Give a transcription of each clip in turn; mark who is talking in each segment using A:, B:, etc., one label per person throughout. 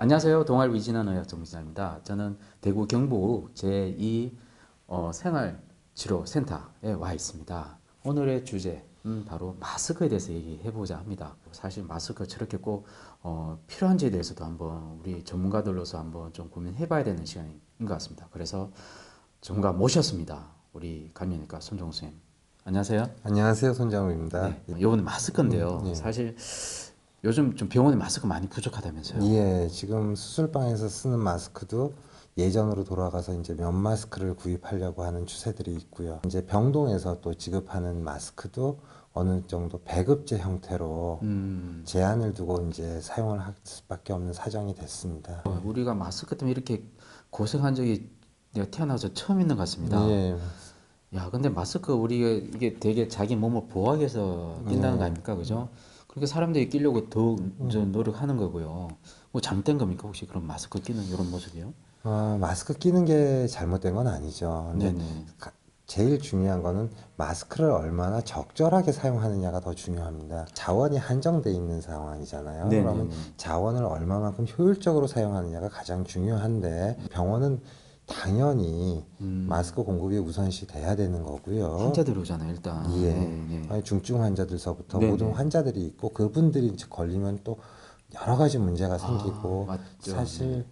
A: 안녕하세요. 동아일 위진한 의학 전문의입니다. 저는 대구 경북 제2 생활치료센터에 와 있습니다. 오늘의 주제는 바로 마스크에 대해서 얘기해보자 합니다. 사실 마스크가 저렇게 꼭 필요한지에 대해서도 한번 우리 전문가들로서 한번 좀 고민해봐야 되는 시간인 것 같습니다. 그래서 전문가 모셨습니다. 우리 감염외과 손종우 선생님. 안녕하세요.
B: 안녕하세요, 손장우입니다.
A: 네, 이번에 마스크인데요.
B: 예.
A: 사실 요즘 좀 병원에 마스크 많이 부족하다면서요.
B: 예, 지금 수술방에서 쓰는 마스크도 예전으로 돌아가서 이제 면 마스크를 구입하려고 하는 추세들이 있고요. 이제 병동에서 또 지급하는 마스크도 어느 정도 배급제 형태로 제한을 두고 이제 사용을 할 수밖에 없는 사정이 됐습니다.
A: 우리가 마스크 때문에 이렇게 고생한 적이 내가 태어나서 처음 있는 것 같습니다.
B: 예,
A: 야, 근데 마스크 우리가 이게 되게 자기 몸을 보호하기 위해서 낀다는 거 아닙니까? 그죠? 그렇게 사람들이 끼려고 더 노력하는 거고요. 뭐 잘못된 겁니까? 혹시 그런 마스크 끼는 이런 모습이요?
B: 마스크 끼는 게 잘못된 건 아니죠. 근데
A: 네네.
B: 제일 중요한 거는 마스크를 얼마나 적절하게 사용하느냐가 더 중요합니다. 자원이 한정돼 있는 상황이잖아요. 그러면
A: 네네네.
B: 자원을 얼마만큼 효율적으로 사용하느냐가 가장 중요한데 병원은 당연히 마스크 공급이 우선시 돼야 되는 거고요.
A: 환자들 오잖아요, 일단.
B: 예.
A: 네,
B: 아니, 중증 환자들서부터
A: 네네.
B: 모든 환자들이 있고 그분들이 이제 걸리면 또 여러 가지 문제가
A: 아,
B: 생기고
A: 맞죠.
B: 사실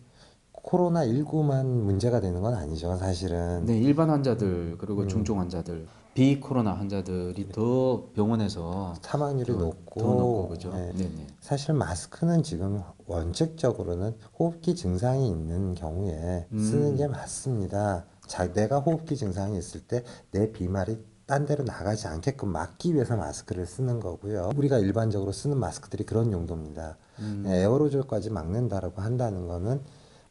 B: 코로나19만 문제가 되는 건 아니죠, 사실은.
A: 네, 일반 환자들 그리고 중증 환자들, 비코로나 환자들이 더 병원에서
B: 사망률이
A: 더 높고
B: 높고,
A: 그죠?
B: 예.
A: 네네.
B: 사실 마스크는 지금 원칙적으로는 호흡기 증상이 있는 경우에 쓰는 게 맞습니다. 내가 호흡기 증상이 있을 때 내 비말이 딴 데로 나가지 않게끔 막기 위해서 마스크를 쓰는 거고요. 우리가 일반적으로 쓰는 마스크들이 그런 용도입니다. 에어로졸까지 막는다라고 한다는 거는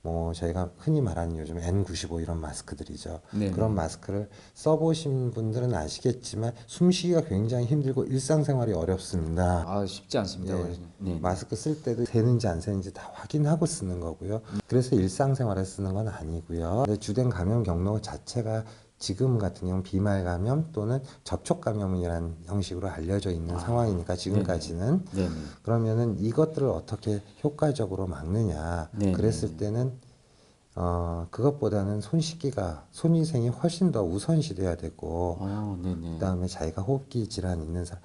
B: 뭐 저희가 흔히 말하는 요즘 N95 이런 마스크들이죠.
A: 네네.
B: 그런 마스크를 써보신 분들은 아시겠지만 숨쉬기가 굉장히 힘들고 일상생활이 어렵습니다.
A: 아, 쉽지 않습니다.
B: 예,
A: 네.
B: 마스크 쓸 때도 새는지 안 새는지 다 확인하고 쓰는 거고요. 그래서 일상생활에 쓰는 건 아니고요. 근데 주된 감염 경로 자체가 지금 같은 경우 비말 감염 또는 접촉 감염이라는 형식으로 알려져 있는 상황이니까 지금까지는
A: 네네.
B: 그러면은 이것들을 어떻게 효과적으로 막느냐
A: 네네.
B: 그랬을 때는 그것보다는 손 씻기가 손위생이 훨씬 더 우선시 돼야 되고
A: 네네.
B: 그다음에 자기가 호흡기 질환 있는 사람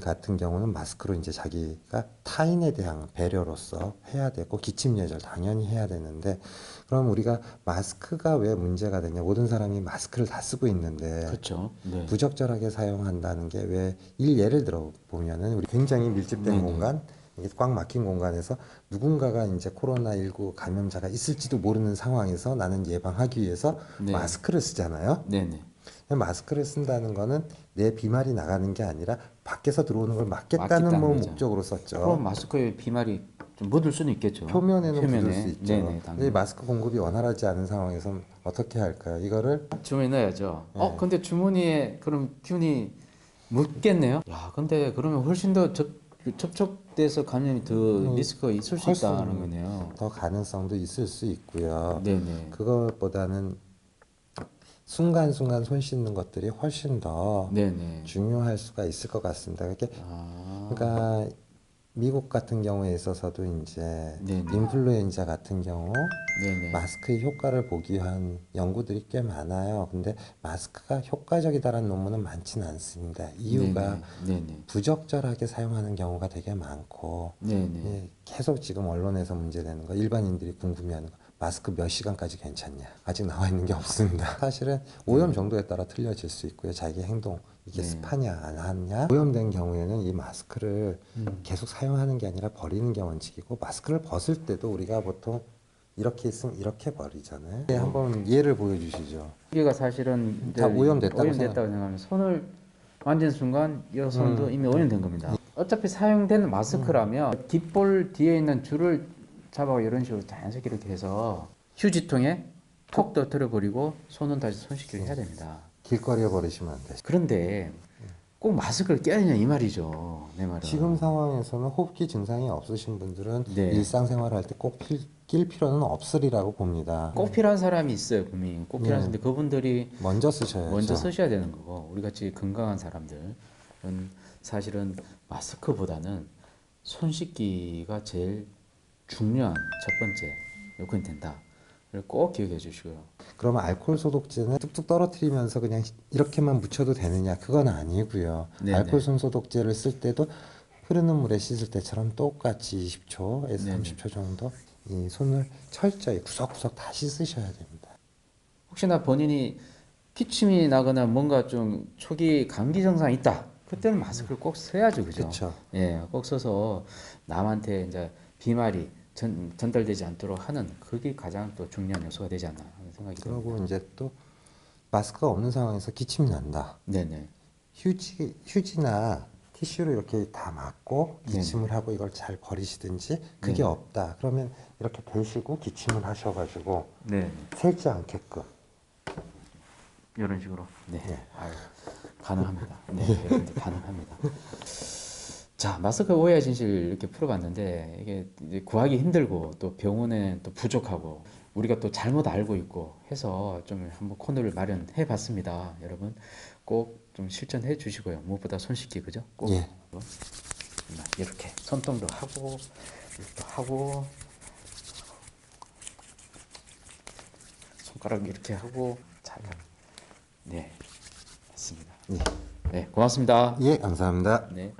B: 같은 경우는 마스크로 이제 자기가 타인에 대한 배려로서 해야 되고 기침 예절 당연히 해야 되는데 그럼 우리가 마스크가 왜 문제가 되냐 모든 사람이 마스크를 다 쓰고 있는데
A: 그렇죠. 네.
B: 부적절하게 사용한다는 게 왜 예를 들어 보면은 우리 굉장히 밀집된
A: 네네.
B: 공간 이게 꽉 막힌 공간에서 누군가가 이제 코로나19 감염자가 있을지도 모르는 상황에서 나는 예방하기 위해서
A: 네.
B: 마스크를 쓰잖아요.
A: 네네.
B: 마스크를 쓴다는 거는 내 비말이 나가는 게 아니라 밖에서 들어오는 걸 막겠다는
A: 막겠다는
B: 뭐
A: 거죠.
B: 목적으로
A: 그럼
B: 썼죠.
A: 마스크에 비말이 좀 묻을 수는 있겠죠.
B: 표면에는 묻을
A: 표면에.
B: 수 있죠.
A: 네네,
B: 근데
A: 당연히.
B: 마스크 공급이 원활하지 않은 상황에서 어떻게 할까요? 이거를
A: 주머니에 넣어야죠.
B: 네.
A: 근데 주머니에 그럼 균이 묻겠네요? 야, 근데 그러면 훨씬 더 접촉돼서 감염이 더 리스크가 있을 수 있다는
B: 훨씬
A: 거네요.
B: 더 가능성도 있을 수 있고요.
A: 네네.
B: 그것보다는 순간순간 손 씻는 것들이 훨씬 더
A: 네네.
B: 중요할 수가 있을 것 같습니다. 그러니까 미국 같은 경우에 있어서도 이제
A: 네네.
B: 인플루엔자 같은 경우
A: 네네.
B: 마스크의 효과를 보기 위한 연구들이 꽤 많아요. 근데 마스크가 효과적이다라는 논문은 많지는 않습니다. 이유가
A: 네네.
B: 부적절하게 사용하는 경우가 되게 많고
A: 네네.
B: 예, 계속 지금 언론에서 문제되는 거 일반인들이 궁금해하는 거 마스크 몇 시간까지 괜찮냐 아직 나와 있는 게 없습니다. 사실은 오염 정도에 따라 틀려질 수 있고요. 자기 행동 이게 습하냐 안 하냐 오염된 경우에는 이 마스크를 계속 사용하는 게 아니라 버리는 게 원칙이고 마스크를 벗을 때도 우리가 보통 이렇게 있으면 이렇게 버리잖아요. 네, 한번 예를 보여주시죠.
A: 여기가 사실은
B: 다 오염됐다고
A: 생각하면 손을 만진 순간 이 손도 이미 오염된 겁니다. 어차피 사용된 마스크라면 뒷볼 뒤에 있는 줄을 잡아 이런 식으로 자연스럽게 이렇게 해서 휴지통에 톡 떨어뜨려 버리고 손은 다시 손 씻기를 해야 됩니다.
B: 길거리에 버리시면 안 돼요.
A: 그런데 꼭 마스크를 껴야 되냐 이 말이죠. 내 말은.
B: 지금 상황에서는 호흡기 증상이 없으신 분들은
A: 네.
B: 일상생활을 할 때 꼭 낄 필요는 없으리라고 봅니다.
A: 꼭 필요한 사람이 있어요, 분명히. 꼭 필요한데 그분들이
B: 먼저 쓰셔야죠.
A: 먼저 쓰셔야 되는 거고 우리 같이 건강한 사람들은 사실은 마스크보다는 손 씻기가 제일 중요한 첫 번째 요건이 된다. 를 꼭 기억해 주시고요.
B: 그러면 알코올 소독제는 뚝뚝 떨어뜨리면서 그냥 이렇게만 묻혀도 되느냐? 그건 아니고요.
A: 네네.
B: 알코올 손 소독제를 쓸 때도 흐르는 물에 씻을 때처럼 똑같이 20초에서
A: 네네.
B: 30초 정도 이 손을 철저히 구석구석 다 씻으셔야 됩니다.
A: 혹시나 본인이 기침이 나거나 뭔가 좀 초기 감기 증상이 있다. 그때는 마스크를 꼭 써야죠, 그죠?
B: 그쵸.
A: 예, 꼭 써서 남한테 이제 비말이 전달되지 않도록 하는 그게 가장 또 중요한 요소가 되지 않나 하는 생각이 듭니다.
B: 그리고 이제 또 마스크가 없는 상황에서 기침이 난다.
A: 네네.
B: 휴지나 티슈로 이렇게 다 막고
A: 네네.
B: 기침을 하고 이걸 잘 버리시든지 그게
A: 네네.
B: 없다. 그러면 이렇게 대시고 기침을 하셔가지고
A: 네.
B: 새지 않게끔.
A: 이런 식으로. 네.
B: 네.
A: 아유, 가능합니다. 네, 여러분들 가능합니다. 자, 마스크 오해 진실 이렇게 풀어봤는데 이게 이제 구하기 힘들고 또 병원에 또 부족하고 우리가 또 잘못 알고 있고 해서 좀 한번 코너를 마련해 봤습니다. 여러분 꼭 좀 실천해 주시고요. 무엇보다 손 씻기 그죠? 꼭
B: 예.
A: 이렇게 손등도 하고 이렇게 하고 손가락 이렇게 하고 잘. 네, 맞습니다.
B: 예.
A: 네, 고맙습니다.
B: 예, 감사합니다.
A: 네.